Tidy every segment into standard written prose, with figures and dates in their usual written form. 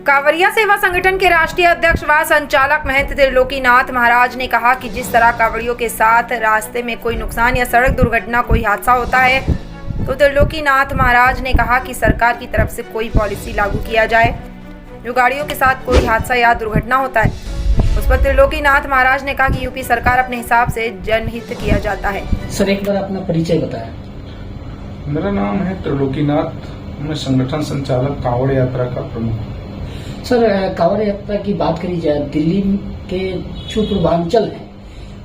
कांवरिया सेवा संगठन के राष्ट्रीय अध्यक्ष व संचालक महंत त्रिलोकीनाथ महाराज ने कहा कि जिस तरह कांवड़ियों के साथ रास्ते में कोई नुकसान या सड़क दुर्घटना कोई हादसा होता है तो त्रिलोकीनाथ महाराज ने कहा कि सरकार की तरफ से कोई पॉलिसी लागू किया जाए जो गाड़ियों के साथ कोई हादसा या दुर्घटना होता है उस पर त्रिलोकीनाथ महाराज ने कहा कि यूपी सरकार अपने हिसाब से जनहित किया जाता है। सर एक बार अपना परिचय बताएं। मेरा नाम है त्रिलोकीनाथ, मैं संगठन संचालक कांवड़ यात्रा का प्रमुख। सर कांवड़ यात्रा की बात करी जाए, दिल्ली के जो पूर्वांचल है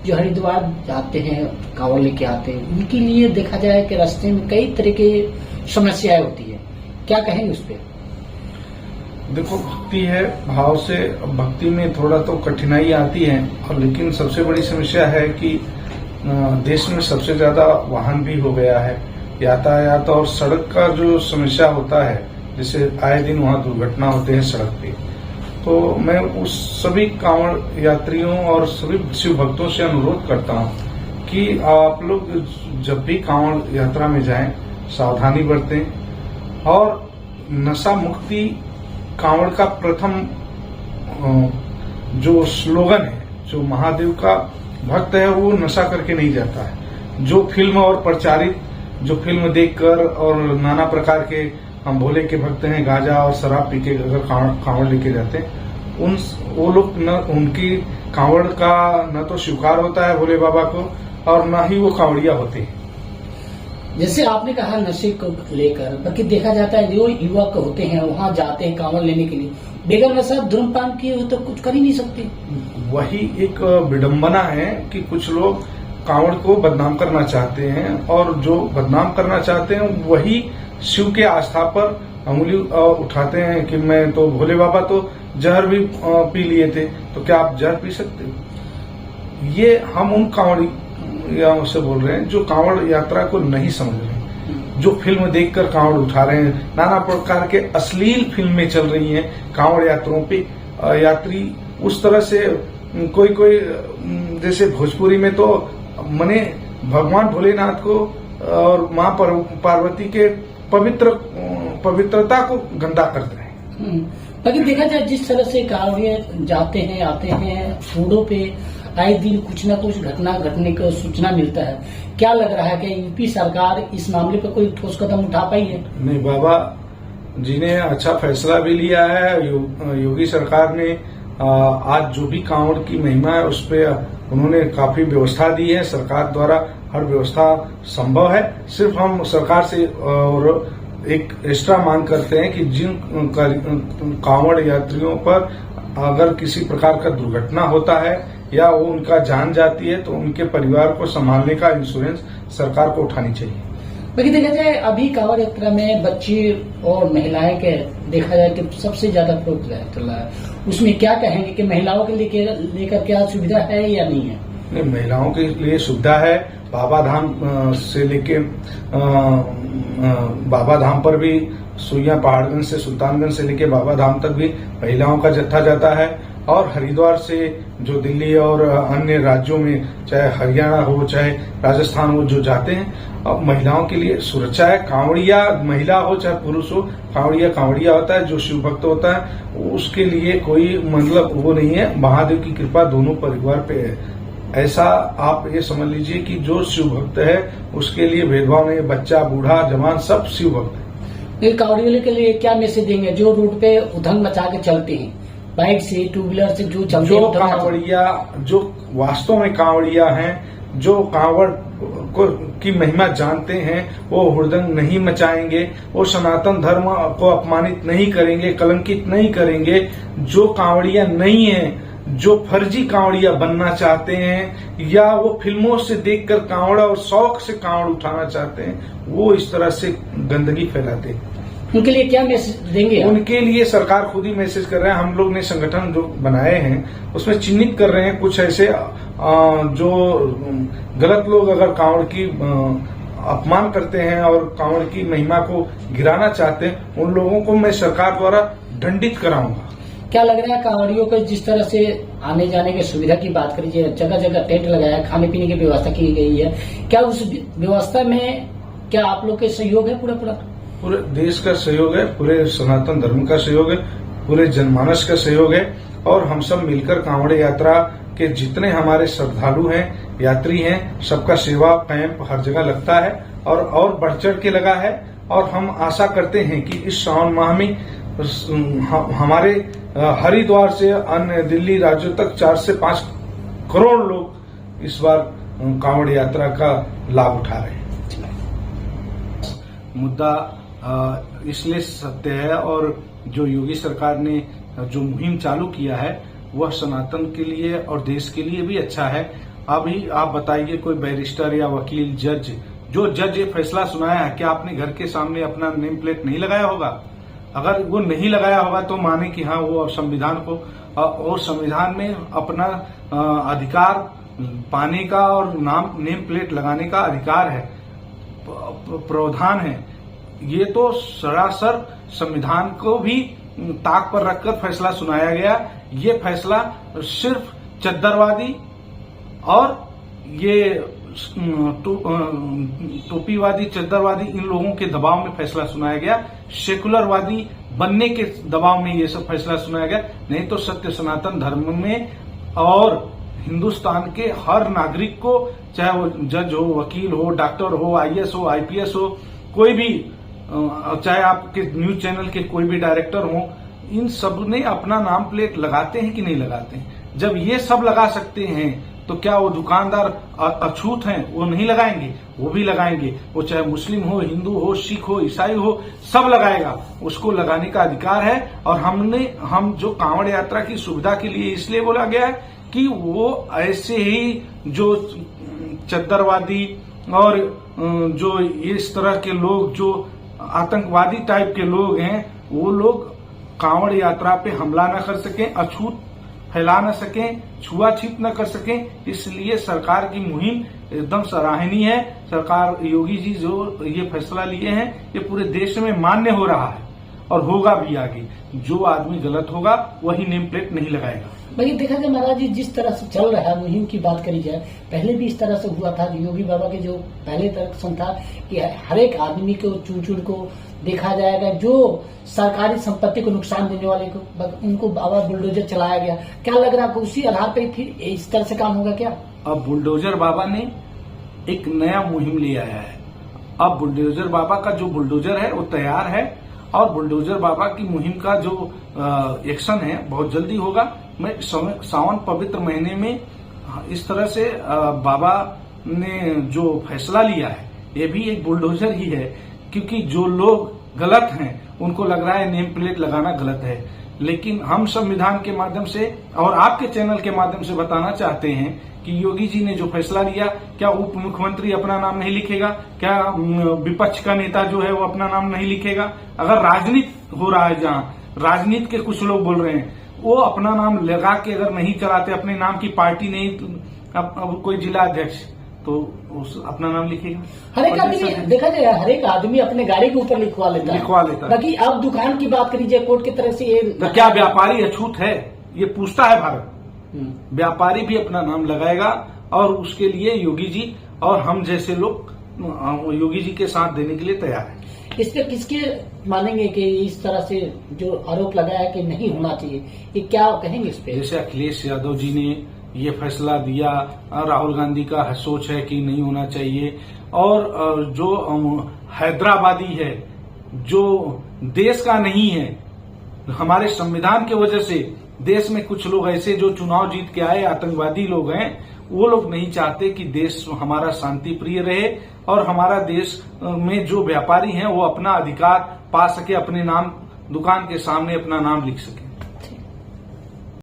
जो हरिद्वार जाते हैं कांवड़ लेके आते हैं, उनके लिए देखा जाए कि रास्ते में कई तरह की समस्याएं होती है, क्या कहेंगे उस पर? देखो, भक्ति है, भाव से भक्ति में थोड़ा तो कठिनाई आती है, और लेकिन सबसे बड़ी समस्या है कि देश में सबसे ज्यादा वाहन भी हो गया है, यातायात और सड़क का जो समस्या होता है, जैसे आए दिन वहाँ दुर्घटना होते हैं सड़क पे। तो मैं उस सभी कांवड़ यात्रियों और सभी शिव भक्तों से अनुरोध करता हूँ कि आप लोग जब भी कांवड़ यात्रा में जाएं सावधानी बरतें, और नशा मुक्ति कांवड़ का प्रथम जो स्लोगन है, जो महादेव का भक्त है वो नशा करके नहीं जाता है। जो फिल्म और प्रचारित जो फिल्म देखकर और नाना प्रकार के हम भोले के भक्त हैं, गांजा और शराब पी के अगर कांवड़ लेके जाते हैं, वो लोग न उनकी कांवड़ का न तो स्वीकार होता है भोले बाबा को, और न ही वो कांवड़िया होते हैं। जैसे आपने कहा नशे को लेकर, बाकी देखा जाता है जो युवक होते हैं वहाँ जाते हैं कांवड़ लेने के लिए, बेगर नशा धूम्रपान किए हुए तो कुछ कर ही नहीं सकते। वही एक विडंबना है कि कुछ लोग कांवड़ को बदनाम करना चाहते हैं, और जो बदनाम करना चाहते हैं वही शिव के आस्था पर अंगुली उठाते हैं कि मैं तो भोले बाबा तो जहर भी पी लिए थे, तो क्या आप जहर पी सकते हो? ये हम उन कांवड़ियों से बोल रहे हैं जो कांवड़ यात्रा को नहीं समझ रहे, जो फिल्म देखकर कांवड़ उठा रहे हैं। नाना प्रकार के अश्लील फिल्में चल रही हैं कांवड़ यात्रों पे, यात्री उस तरह से कोई जैसे भोजपुरी में तो मने भगवान भोलेनाथ को और माँ पार्वती के पवित्रता को गंदा करते हैं। लेकिन देखा जाए जिस तरह से कांवड़िए जाते हैं आते हैं, रोडों पे आए दिन कुछ न कुछ घटना घटने का सूचना मिलता है, क्या लग रहा है कि यूपी सरकार इस मामले पर कोई ठोस कदम उठा पाई है? नहीं, बाबा जी ने अच्छा फैसला भी लिया है। योगी सरकार ने आज जो भी कांवड़ की महिमा है उस पर उन्होंने काफी व्यवस्था दी है। सरकार द्वारा हर व्यवस्था संभव है। सिर्फ हम सरकार से और एक एक्स्ट्रा मांग करते हैं कि जिन कांवड़ यात्रियों पर अगर किसी प्रकार का दुर्घटना होता है या वो उनका जान जाती है तो उनके परिवार को संभालने का इंश्योरेंस सरकार को उठानी चाहिए। बाकी देखा जाए अभी कांवड़ यात्रा में बच्ची और महिलाएं के देखा जाए कि सबसे ज्यादा प्रयोग चल रहा है, उसमें क्या कहेंगे कि महिलाओं के लेकर क्या सुविधा है या नहीं है? नहीं, महिलाओं के लिए सुविधा है। बाबा धाम से लेके बाबा धाम पर भी सुइया पहाड़गंज से सुल्तानगंज से लेके बाबा धाम तक भी महिलाओं का जत्था जाता है, और हरिद्वार से जो दिल्ली और अन्य राज्यों में चाहे हरियाणा हो चाहे राजस्थान हो जो जाते हैं, अब महिलाओं के लिए सुरक्षा है। कांवड़िया महिला हो चाहे पुरुष हो, कांवड़िया होता है। जो शिव भक्त होता है उसके लिए कोई मतलब वो नहीं है। महादेव की कृपा दोनों परिवार पे है, ऐसा आप ये समझ लीजिए कि जो शिव भक्त है उसके लिए भेदभाव नहीं। बच्चा बूढ़ा जवान सब शिव भक्त है। कांवड़ियों के लिए क्या मैसेज देंगे जो रोड पे उधंग मचा के चलते हैं, बाइक से टू व्हीलर से जो चलते हैं? कांवड़िया जो वास्तव में कांवड़िया हैं, जो कांवड़ की महिमा जानते हैं, वो हुड़दंग नहीं मचाएंगे, वो सनातन धर्म को अपमानित नहीं करेंगे, कलंकित नहीं करेंगे। जो कांवड़िया नहीं है, जो फर्जी कांवड़िया बनना चाहते हैं या वो फिल्मों से देखकर कांवड़ा और शौक से कांवड़ उठाना चाहते हैं, वो इस तरह से गंदगी फैलाते हैं। उनके लिए क्या मैसेज देंगे? उनके लिए सरकार खुद ही मैसेज कर रहे हैं। हम लोग ने संगठन जो बनाए हैं उसमें चिन्हित कर रहे हैं कुछ ऐसे जो गलत लोग अगर कांवड़ की अपमान करते हैं और कांवड़ की महिमा को गिराना चाहते हैं, उन लोगों को मैं सरकार द्वारा दंडित कराऊंगा। क्या लग रहा है कांवड़ियों को जिस तरह से आने जाने की सुविधा की बात करिए, जगह जगह टेंट लगाया, खाने पीने की व्यवस्था की गई है, क्या उस व्यवस्था में क्या आप लोग के सहयोग है? पूरा पूरे देश का सहयोग है, पूरे सनातन धर्म का सहयोग है। पूरे जनमानस का सहयोग है और हम सब मिलकर कांवड़ यात्रा के जितने हमारे श्रद्धालु हैं, यात्री हैं, सबका सेवा कैंप हर जगह लगता है और बढ़ चढ़ के लगा है। और हम आशा करते हैं कि इस सावन माह में हमारे हरिद्वार से अन्य दिल्ली राज्यों तक 4 से 5 करोड़ लोग इस बार कांवड़ यात्रा का लाभ उठा रहे हैं। मुद्दा इसलिए सत्य है और जो योगी सरकार ने जो मुहिम चालू किया है वह सनातन के लिए और देश के लिए भी अच्छा है। अभी आप बताइए, कोई बैरिस्टर या वकील, जज ये फैसला सुनाया है, क्या आपने घर के सामने अपना नेम प्लेट नहीं लगाया होगा? अगर वो नहीं लगाया होगा तो माने कि हाँ वो संविधान को और संविधान में अपना अधिकार पाने का और नेम प्लेट लगाने का अधिकार है, प्रावधान है। ये तो सरासर संविधान को भी ताक पर रखकर फैसला सुनाया गया। ये फैसला सिर्फ चद्दरवादी और ये टोपीवादी, चद्दरवादी, इन लोगों के दबाव में फैसला सुनाया गया। सेकुलरवादी बनने के दबाव में ये सब फैसला सुनाया गया। नहीं तो सत्य सनातन धर्म में और हिंदुस्तान के हर नागरिक को, चाहे वो जज हो, वकील हो, डॉक्टर हो, IAS हो, IPS हो, कोई भी, चाहे आपके न्यूज चैनल के कोई भी डायरेक्टर हो, इन सब ने अपना नाम प्लेट लगाते हैं कि नहीं लगाते हैं? जब ये सब लगा सकते हैं तो क्या वो दुकानदार अछूत हैं, वो नहीं लगाएंगे? वो भी लगाएंगे। वो चाहे मुस्लिम हो, हिंदू हो, सिख हो, ईसाई हो, सब लगाएगा। उसको लगाने का अधिकार है। और हम जो कांवड़ यात्रा की सुविधा के लिए इसलिए बोला गया है कि वो ऐसे ही जो चद्दरवादी और जो इस तरह के लोग, जो आतंकवादी टाइप के लोग हैं, वो लोग कांवड़ यात्रा पे हमला न कर सकें, अछूत फैला न सकें, छुआछूत न कर सकें। इसलिए सरकार की मुहिम एकदम सराहनीय है। सरकार, योगी जी जो ये फैसला लिए हैं, ये पूरे देश में मान्य हो रहा है और होगा भी आगे। जो आदमी गलत होगा वही नेम प्लेट नहीं लगाएगा। भाई देखा जाए महाराज जी, जिस तरह से चल रहा है मुहिम की बात करी जाए, पहले भी इस तरह से हुआ था। योगी बाबा के जो पहले तक था कि हर एक आदमी को चुन को देखा जाएगा, जो सरकारी संपत्ति को नुकसान देने वाले को उनको बाबा बुलडोजर चलाया गया। क्या लग रहा है उसी आधार पर फिर इस तरह से काम होगा क्या? अब बुलडोजर बाबा ने एक नया मुहिम ले आया है। अब बुलडोजर बाबा का जो बुलडोजर है वो तैयार है और बुलडोजर बाबा की मुहिम का जो एक्शन है बहुत जल्दी होगा। मैं सावन पवित्र महीने में इस तरह से बाबा ने जो फैसला लिया है, ये भी एक बुलडोजर ही है। क्योंकि जो लोग गलत हैं उनको लग रहा है नेम प्लेट लगाना गलत है, लेकिन हम संविधान के माध्यम से और आपके चैनल के माध्यम से बताना चाहते हैं कि योगी जी ने जो फैसला लिया, क्या उप मुख्यमंत्री अपना नाम नहीं लिखेगा? क्या विपक्ष का नेता जो है वो अपना नाम नहीं लिखेगा? अगर राजनीति हो रहा है, जहाँ राजनीति के कुछ लोग बोल रहे हैं, वो अपना नाम लगा के अगर नहीं चलाते, अपने नाम की पार्टी नहीं, अब कोई जिला अध्यक्ष तो अपना नाम लिखेगा। हर एक आदमी, देखा जाए हर एक आदमी अपने गाड़ी के ऊपर लिखवा लेता है। बाकी अब दुकान की बात करी जाए, कोर्ट की तरफ से ये तो क्या व्यापारी अछूत है? ये पूछता है भारत। व्यापारी भी अपना नाम लगाएगा और उसके लिए योगी जी और हम जैसे लोग योगी जी के साथ देने के लिए तैयार हैं। इस पे किसके मानेंगे कि इस तरह से जो आरोप लगाया कि नहीं होना चाहिए, ये क्या कहेंगे इस पे? जैसे अखिलेश यादव जी ने ये फैसला दिया, राहुल गांधी का सोच है कि नहीं होना चाहिए, और जो हैदराबादी है, जो देश का नहीं है, हमारे संविधान की वजह से देश में कुछ लोग ऐसे जो चुनाव जीत के आए आतंकवादी लोग हैं, वो लोग नहीं चाहते कि देश हमारा शांति प्रिय रहे और हमारा देश में जो व्यापारी हैं वो अपना अधिकार पा सके, अपने नाम दुकान के सामने अपना नाम लिख सके।